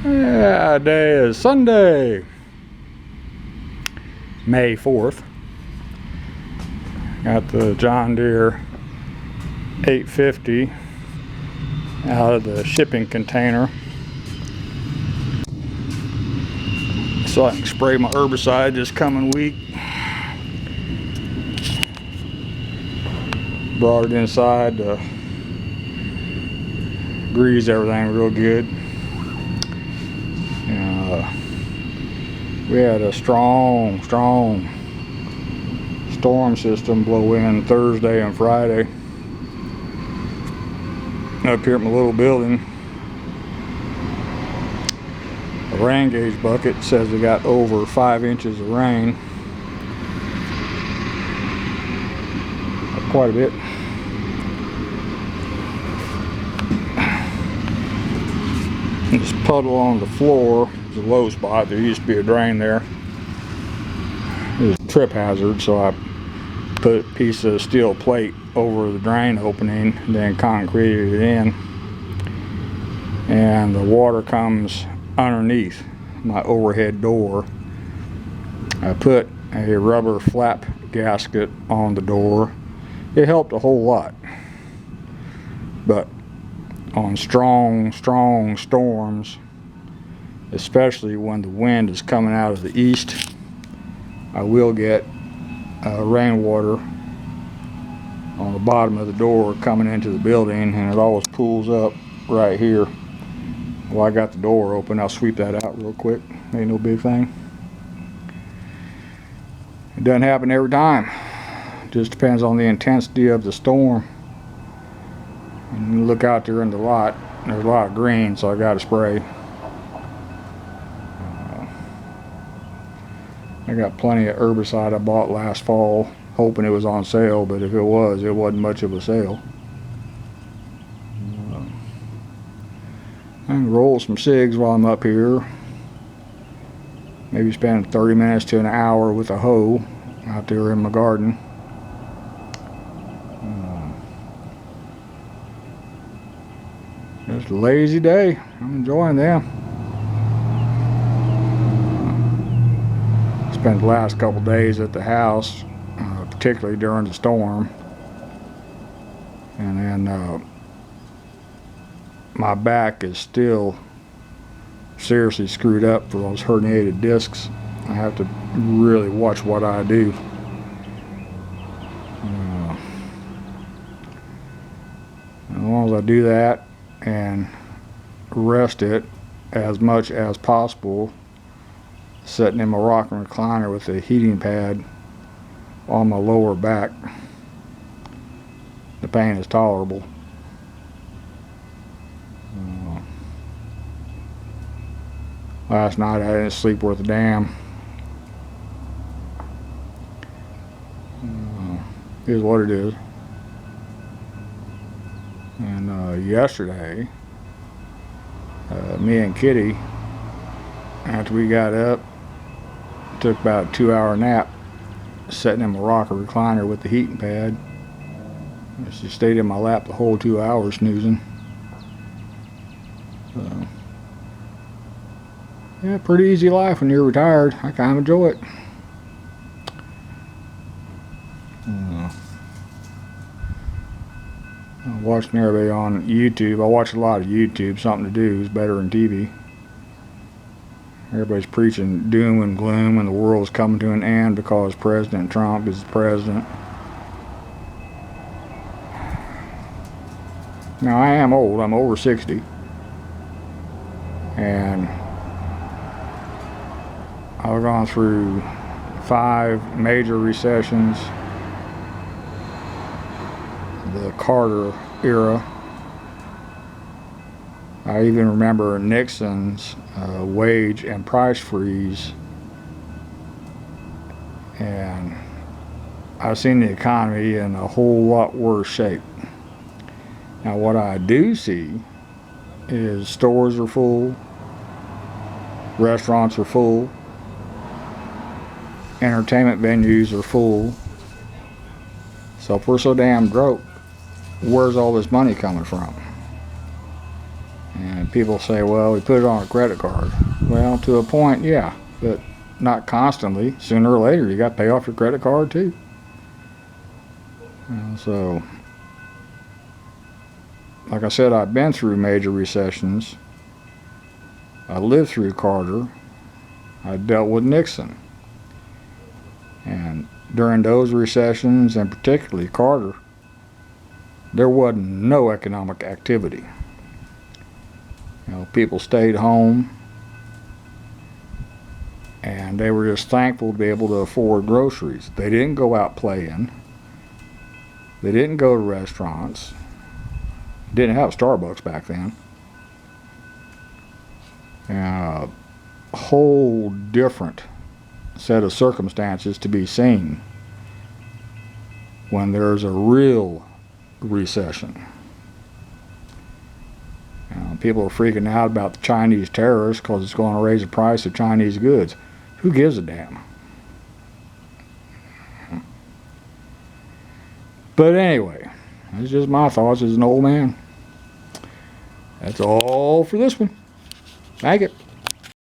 Yeah, today is Sunday, May 4th. Got the John Deere 850 out of the shipping container so I can spray my herbicide this coming week. Brought it inside to grease everything real good. We had a strong storm system blow in Thursday and Friday up here at my little building. The rain gauge bucket says we got over 5 inches of rain. Quite a bit. This puddle on the floor is a low spot. There used to be a drain there. It was a trip hazard, so I put a piece of steel plate over the drain opening and then concreted it in. And the water comes underneath my overhead door. I put a rubber flap gasket on the door. It helped a whole lot. But on strong storms, especially when the wind is coming out of the east, I will get rainwater on the bottom of the door coming into the building, and it always pools up right here. While I got the door open, I'll sweep that out real quick. Ain't no big thing. It doesn't happen every time. It just depends on the intensity of the storm. And you look out there in the lot, there's a lot of green, so I got to spray. I got plenty of herbicide I bought last fall, hoping it was on sale, but if it was, it wasn't much of a sale. I can roll some cigs while I'm up here. Maybe spend 30 minutes to an hour with a hoe out there in my garden. Just a lazy day. I'm enjoying them. Spent the last couple days at the house, particularly during the storm. And then my back is still seriously screwed up for those herniated discs. I have to really watch what I do. As long as I do that and rest it as much as possible, sitting in my rocking recliner with a heating pad on my lower back, the pain is tolerable. Last night I didn't sleep worth a damn. Here's what it is. And yesterday, me and Kitty, after we got up, took about a 2-hour nap, sitting in my rocker recliner with the heating pad. She stayed in my lap the whole 2 hours snoozing. So, yeah, pretty easy life when you're retired. I kind of enjoy it. I'm watching everybody on YouTube. I watch a lot of YouTube. Something to do is better than TV. Everybody's preaching doom and gloom and the world's coming to an end because President Trump is the president. Now, I am old. I'm over 60. And I've gone through 5 major recessions, the Carter era. I even remember Nixon's wage and price freeze, and I've seen the economy in a whole lot worse shape. Now, what I do see is stores are full, restaurants are full, entertainment venues are full. So if we're so damn broke, where's all this money coming from? And And people say, well, we put it on a credit card. Well, to a point, yeah, but not constantly. Sooner or later, you got to pay off your credit card too. So, like I said, I've been through major recessions. I lived through Carter. I dealt with Nixon. And during those recessions, and particularly Carter, there wasn't no economic activity. People stayed home, and they were just thankful to be able to afford groceries. They didn't go out playing. They didn't go to restaurants. Didn't have Starbucks back then. A whole different set of circumstances to be seen when there's a real recession. People are freaking out about the Chinese tariffs because it's going to raise the price of Chinese goods. Who gives a damn? But anyway, that's just my thoughts as an old man. That's all for this one. Thank you.